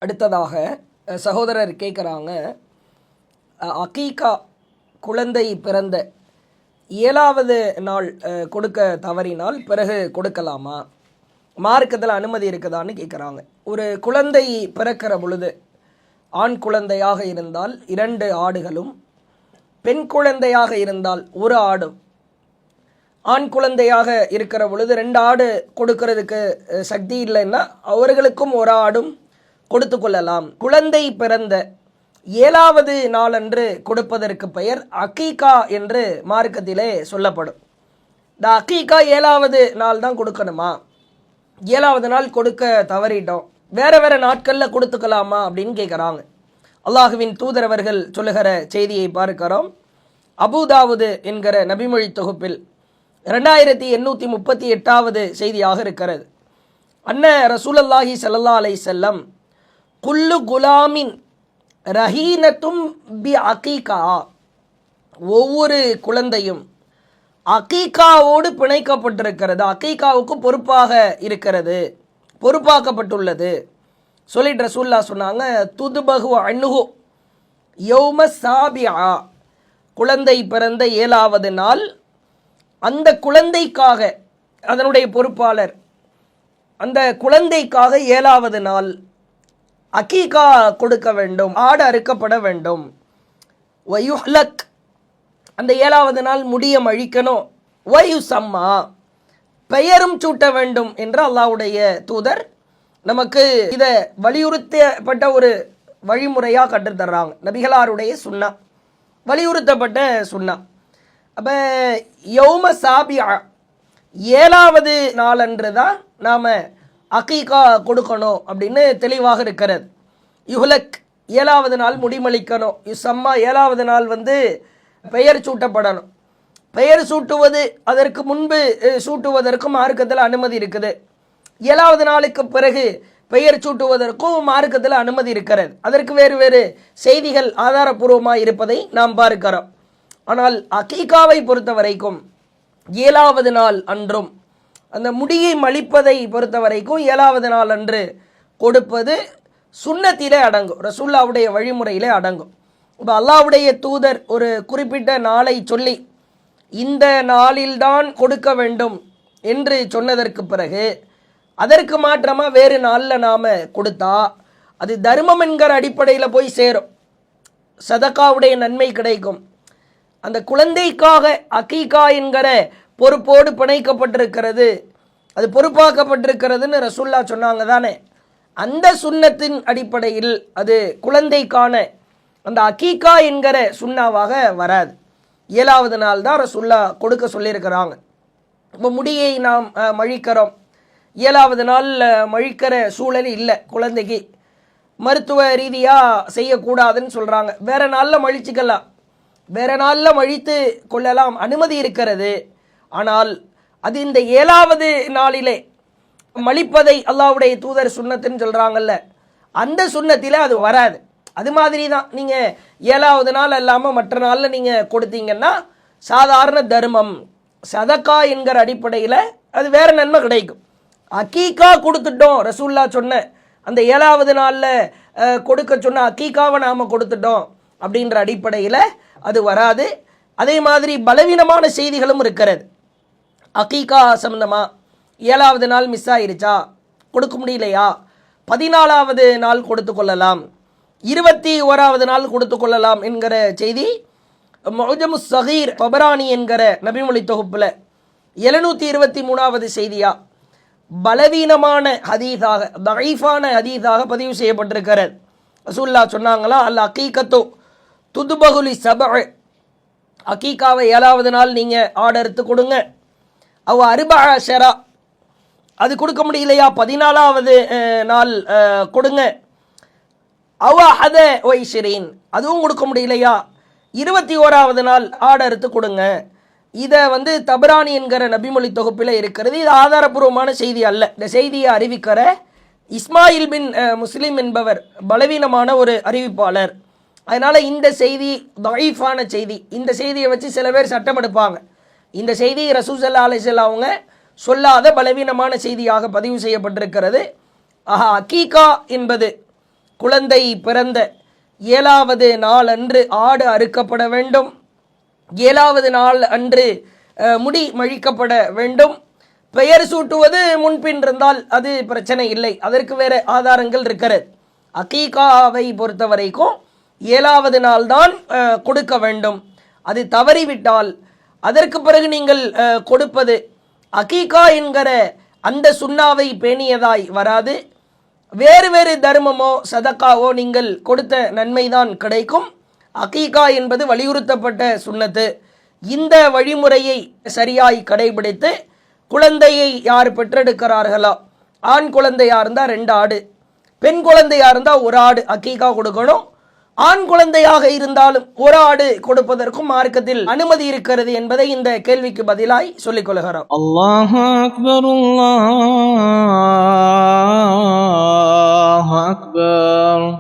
அடுத்ததாக சகோதரர் கேட்குறாங்க, அகீகா குழந்தை பிறந்த 7வது நாள் கொடுக்க தவறினால் பிறகு கொடுக்கலாமா, மார்க்கத்தில் அனுமதி இருக்குதான்னு கேட்குறாங்க. ஒரு குழந்தை பிறக்கிற பொழுது ஆண் குழந்தையாக இருந்தால் 2 ஆடுகளும், பெண் குழந்தையாக இருந்தால் 1 ஆடும், ஆண் குழந்தையாக இருக்கிற பொழுது 2 ஆடு கொடுக்கறதுக்கு சக்தி இல்லைன்னா அவர்களுக்கும் 1 ஆடும் கொடுத்து கொள்ளலாம். குழந்தை பிறந்த 7வது நாளன்று கொடுப்பதற்கு பெயர் அகீகா என்று மார்க்கத்திலே சொல்லப்படும். இந்த அகீகா 7வது நாள் தான் கொடுக்கணுமா, 7வது நாள் கொடுக்க தவறிட்டோம், வேறு நாட்களில் கொடுத்துக்கலாமா அப்படின்னு கேட்குறாங்க. அல்லாஹுவின் தூதரவர்கள் சொல்லுகிற செய்தியை பார்க்கிறோம். அபூதாவுது என்கிற நபிமொழி தொகுப்பில் 2838வது செய்தியாக இருக்கிறது. அன்ன ரசூலுல்லாஹி ஸல்லல்லாஹு அலைஹி வஸல்லம் குல்லு குலாமின் ரஹீனத்தும் பி அகீகா, ஒவ்வொரு குழந்தையும் அகீகாவோடு பிணைக்கப்பட்டிருக்கிறது, அகீகாவுக்கு பொறுப்பாக இருக்கிறது, பொறுப்பாக்கப்பட்டுள்ளது சொல்லிட்டு ரசூலுல்லாஹ் சொன்னாங்க. துதுபகு அன்ஹு யௌம சாபிஆ, குழந்தை பிறந்த 7வது நாள் அந்த குழந்தைக்காக, அதனுடைய பொறுப்பாளர் அந்த குழந்தைக்காக 7வது நாள் அகீகா கொடுக்க வேண்டும், ஆடு அறுக்கப்பட வேண்டும். வயுஹ்லக், அந்த 7வது நாள் முடியம் அழிக்கணும். வயுசம்மா, பெயரும் சூட்ட வேண்டும் என்று அல்லாஹ்வுடைய தூதர் நமக்கு இதை வலியுறுத்தப்பட்ட ஒரு வழிமுறையாக கற்றுத்தர்றாங்க. நபிகளாருடைய சுன்னா, வலியுறுத்தப்பட்ட சுன்னா. அப்போ யௌம சாபிஆ 7வது நாளன்று தான் நாம் அகீகா கொடுக்கணும் அப்படின்னு தெளிவாக இருக்கிறது. யுஹ்லக் 7வது நாள் முடிமளிக்கணும். யுசம்மா 7வது நாள் பெயர் சூட்டப்படணும். பெயர் சூட்டுவது அதற்கு முன்பு சூட்டுவதற்கும் மார்க்கத்தில் அனுமதி இருக்குது. 7வது நாளுக்கு பிறகு பெயர் சூட்டுவதற்கும் மார்க்கத்தில் அனுமதி இருக்கிறது. அதற்கு வேறு செய்திகள் ஆதாரபூர்வமாக இருப்பதை நாம் பார்க்கிறோம். ஆனால் அகீகாவை பொறுத்த வரைக்கும் 7வது நாள் அன்றும், அந்த முடியை மலிப்பதை பொறுத்த வரைக்கும் 7வது நாள் அன்று கொடுப்பது சுன்னத்திலே அடங்கும், ரசூலுல்லாஹ்வுடைய வழிமுறையிலே அடங்கும். இப்போ அல்லாஹ்வுடைய தூதர் ஒரு குறிப்பிட்ட நாளை சொல்லி இந்த நாளில்தான் கொடுக்க வேண்டும் என்று சொன்னதற்கு பிறகு அதற்கு மாற்றமாக வேறு நாளில் நாம் கொடுத்தா அது தர்மம் என்கிற அடிப்படையில் போய் சேரும், சதகாவுடைய நன்மை கிடைக்கும். அந்த குழந்தைக்காக அகீகா என்கிற பொறுப்போடு பிணைக்கப்பட்டிருக்கிறது, அது பொறுப்பாக்கப்பட்டிருக்கிறதுன்னு ரசூலுல்லாஹ் சொன்னாங்க தானே. அந்த சுன்னத்தின் அடிப்படையில் அது குழந்தைக்கான அந்த அகீகா என்கிற சுன்னாவாக வராது. 7வது நாள் தான் ரசூலுல்லாஹ் கொடுக்க சொல்லியிருக்கிறாங்க. இப்போ முடியை நாம் மழிக்கிறோம், 7வது நாள் மழிக்கிற சூழல் இல்லை, குழந்தைக்கு மருத்துவ ரீதியாக செய்யக்கூடாதுன்னு சொல்கிறாங்க. வேறு நாளில் மழிச்சிக்கலாம், வேறு நாளில் மழித்து கொள்ளலாம், அனுமதி இருக்கிறது. ஆனால் அது இந்த 7வது நாளிலே மலிப்பதை அல்லாஹ்வுடைய தூதர் சுன்னத்துன்னு சொல்கிறாங்கல்ல, அந்த சுன்னத்திலே அது வராது. அது மாதிரி தான் நீங்கள் 7வது நாள் இல்லாமல் மற்ற நாளில் நீங்கள் கொடுத்தீங்கன்னா சாதாரண தர்மம் சதகா என்கிற அடிப்படையில் அது வேறு நன்மை கிடைக்கும். அகீகா கொடுத்துட்டோம், ரசூலுல்லாஹ் சொன்ன அந்த 7வது நாளில் கொடுக்க சொன்ன அகீகாவை நாம் கொடுத்துட்டோம் அப்படின்ற அடிப்படையில் அது வராது. அதே மாதிரி பலவீனமான செய்திகளும் இருக்கிறது. அகீகா சம்பந்தமாக 7வது நாள் மிஸ் ஆயிருச்சா, கொடுக்க முடியலையா, 14வது நாள் கொடுத்து கொள்ளலாம், 21வது நாள் கொடுத்து கொள்ளலாம் என்கிற செய்தி முஅஜமுஸ் ஸகீர் தபரானி என்கிற நபிமொழி தொகுப்பில் 723வது செய்தியாக பலவீனமான ஹதீஸாக, தஈஃபான ஹதீஸாக பதிவு செய்யப்பட்டிருக்கிறது. ரசூலுல்லாஹ் சொன்னாங்களா, அல் அகீகத்து துதுபகுலி சபஅ, அகீகாவை 7வது நாள் நீங்கள் ஆர்டர்த்து கொடுங்க. அவ அருபஅஷரா, அது கொடுக்க முடியலையா 14வது நாள் கொடுங்க. அவ ஹத வைஷிரீன், அதுவும் கொடுக்க முடியலையா 21வது நாள் ஆர்டர்த்து கொடுங்க. இதை தபரானி என்கிற நபிமொழி தொகுப்பில் இருக்கிறது. இது ஆதாரபூர்வமான செய்தி அல்ல. இந்த செய்தியை அறிவிக்கிற இஸ்மாயில் பின் முஸ்லிம் என்பவர் பலவீனமான ஒரு அறிவிப்பாளர். அதனால் இந்த செய்தி தஈஃபான செய்தி. இந்த செய்தியை வச்சு சில பேர் சட்டம் எடுப்பாங்க. இந்த செய்தி ரசூல் ஸல்லல்லாஹு அலைஹி வஸல்லம் அவங்க சொல்லாத பலவீனமான செய்தியாக பதிவு செய்யப்பட்டிருக்கிறது. அகீகா என்பது குழந்தை பிறந்த 7வது நாள் அன்று ஆடு அறுக்கப்பட வேண்டும். 7வது நாள் அன்று முடி மழிக்கப்பட வேண்டும். பெயர் சூட்டுவது முன்பின் இருந்தால் அது பிரச்சனை இல்லை, அதற்கு வேறு ஆதாரங்கள் இருக்கிறது. அகீகாவை பொறுத்த வரைக்கும் 7வது நாள் தான் கொடுக்க வேண்டும். அது தவறிவிட்டால் அதற்கு பிறகு நீங்கள் கொடுப்பது அகீகா என்கிற அந்த சுன்னாவை பேணியதாய் வராது. வேறு வேறு தர்மமோ சதக்காவோ நீங்கள் கொடுத்த நன்மைதான் கிடைக்கும். அகீகா என்பது வலியுறுத்தப்பட்ட சுன்னத்து. இந்த வழிமுறையை சரியாய் கடைபிடித்து குழந்தையை யார் பெற்றெடுக்கிறார்களோ, ஆண் குழந்தையாக இருந்தால் 2 ஆடு, பெண் குழந்தையாக இருந்தால் 1 ஆடு அகீகா கொடுக்கணும். ஆண் குழந்தையாக இருந்தாலும் 1 ஆடு கொடுப்பதற்கும் மார்க்கத்தில் அனுமதி இருக்கிறது என்பதை இந்த கேள்விக்கு பதிலாய் சொல்லிக் கொள்கிறோம். அல்லாஹு அக்பர், அல்லாஹு அக்பர்.